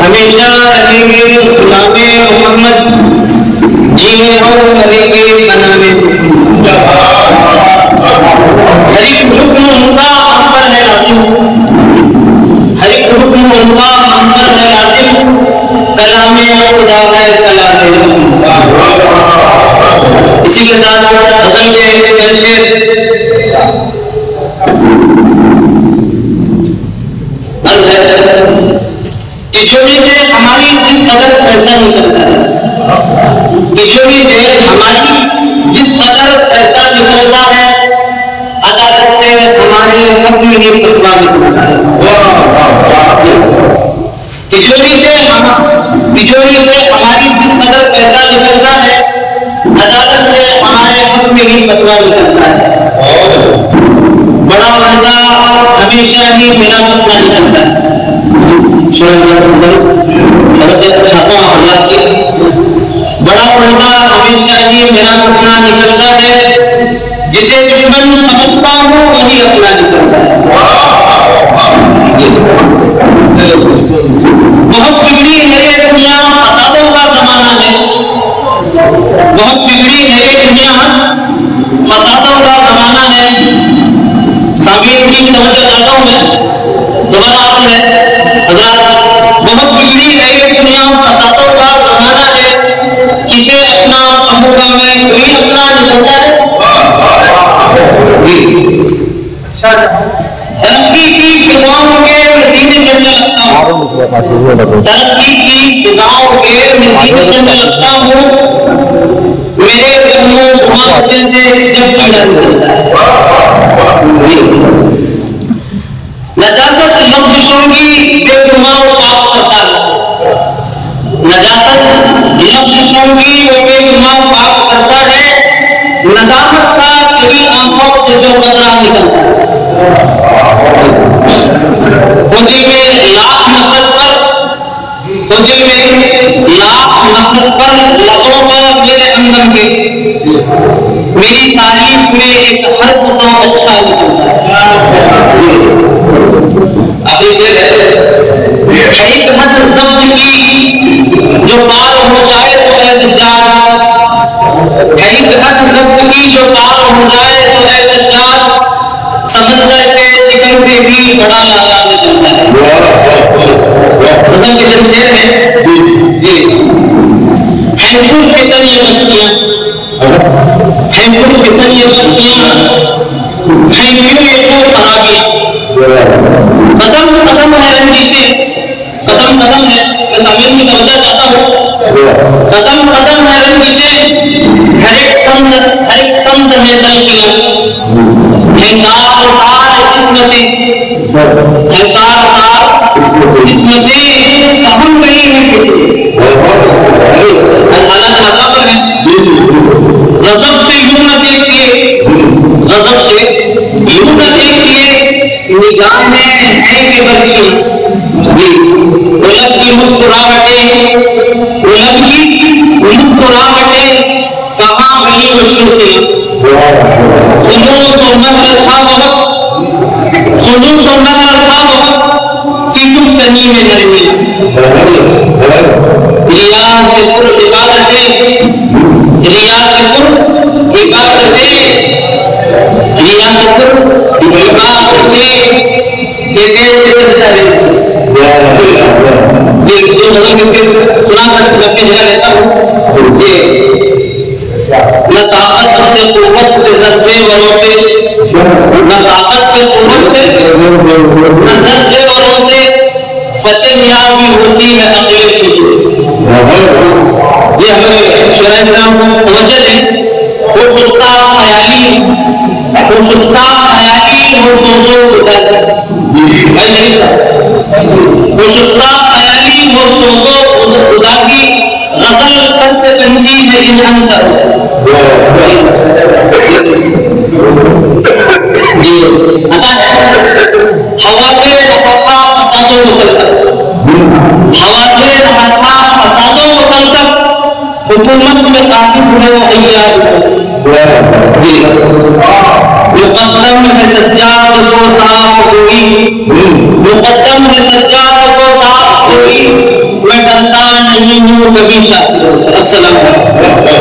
ہمیشہ رہیں گے غلام محمد، جینے اور کریں گے بنانے۔ ہر ایک حکم ان کا ہم پر ہے لازم، ہر ایک حکم ان کا ہم پر ہے لازم، کلام خدا ہے کلام۔ اسی کے ساتھ غزل کے چند شعر تجوری سے ہماری جس قدر پیسہ نکلتا ہے، تجوری سے ہماری جس قدر پیسہ نکلتا ہے، عدالت سے ہمارے حق میں ہی فتویٰ نکلتا ہے۔ تجوری سے ہماری جس قدر پیسہ نکلتا ہے، عدالت سے ہمارے حق میں ہی فتویٰ نکلتا ہے۔ بڑا مردہ ہمیشہ ہی میرا سپنا نکلتا ہے۔ بڑا مردہ ہمیشہ ہی میرا سپنا نکلتا ہے، جسے دشمن سمجھتا ہوں وہی اپنا نکلتا ہے۔ بہت بگڑی ہے یہ دنیا، فسادوں کا زمانہ ہے، بہت بگڑی ہے یہ دنیا، فسادوں کا زمانہ ہے۔ سامعین کی توجہ چاہتا ہوں میں، دوبارہ آپ ہے حضرات، بہت بگڑی ہے یہ دنیا، فسادوں کا زمانہ ہے، کسے اپنا کہوں گا میں، کوئی اپنا نکلتا ہے۔ ترقی کی فضاؤں کے مدینے چلنے لگتا ہوں، ترقی کی فضاؤں کے مدینے چلنے لگتا ہوں، میرے قدموں معاہدے سے جب پیدا نکلتا ہے۔ نجاست لفظوں کی بے گناہ پاک کرتا ہے، نجاست لفظوں کی وہ بے گناہ پاک کرتا ہے، ندامت کا تیری آنکھوں سے جو قطرہ نکلتا ہے۔ خودی میں لاکھ نفرت پر، خودی میں لاکھ نفرت پر، لبوں پر میرے اندر کے میری تعریف میں ایک حرف تو اچھا نکلتا ہے۔ ابھی ایک حد ضبط کی جو پار ہو جائے تو اے سجاد، ایک حد ضبط کی جو پار ہو جائے تو اے سجاد، سمندر کے شکن سے بھی بڑا لالا نکلتا ہے۔ غزل کے جب شعر ہے جی، ہیں پر فتن یہ مستیاں، ہیں پر فتن یہ مستیاں، ہیں کیوں یہ تو خرابیاں، قدم قدم ہے رنجشیں، قدم قدم ہے، میں سامعین کی توجہ چاہتا ہوں، قدم قدم ہے رنجشیں، ہر ایک سمت میں تلخیاں، ہیں تار تار قسمتیں، ہیں تار تار قسمتیں، سہم گئی ہیں کتنی۔ اللہ کا غضب ہے، غضب سے یوں نہ دیکھیے، غضب سے یوں نہ دیکھیے، نگاہیں ہیں کہ برچی، وہ لب کی مسکراہٹیں، وہ لب کی مسکراہٹیں، کہاں گئی وہ شوخیاں۔ خلوص و نظر تھا وقت، خلوص و نظر تھا وقت کی گفتگی میں نرمیاں۔ ریاض سے پر عبادتیں، ریاض سے پر عبادتیں، ریاض سے پر عبادتیں، یہ کیسے کرتا ہے؟ یہ جو غزل کے صرف سنا کر اپنی جگہ لیتا ہوں، یہ نہ طاقت سے قوت سے ضربے وروں سے، نہ طاقت سے قوت سے نہ ضربے وروں سے، فتح یابی ہوتی ہے عقل خصوص۔ یہ ہمیں شرح کرام کو توجہ دیں، وہ سستا خیالی، وہ سستا خیالی وہ سوچو خدا ہے، وہ سستا خیالی وہ سوچو خدا کی، غزل خط بندی ہے ان انصاروں سے۔ ہوا کے رفاقہ فسادوں نکلتا، ہوا کے حکومت میں کافی بڑے ایاد جی مقدم ہے سجاد کو صاف ہوئی، مقدم ہے سجاد کو صاف ہوئی، میں ڈرتا نہیں ہوں کبھی شاہ. السلام علیکم.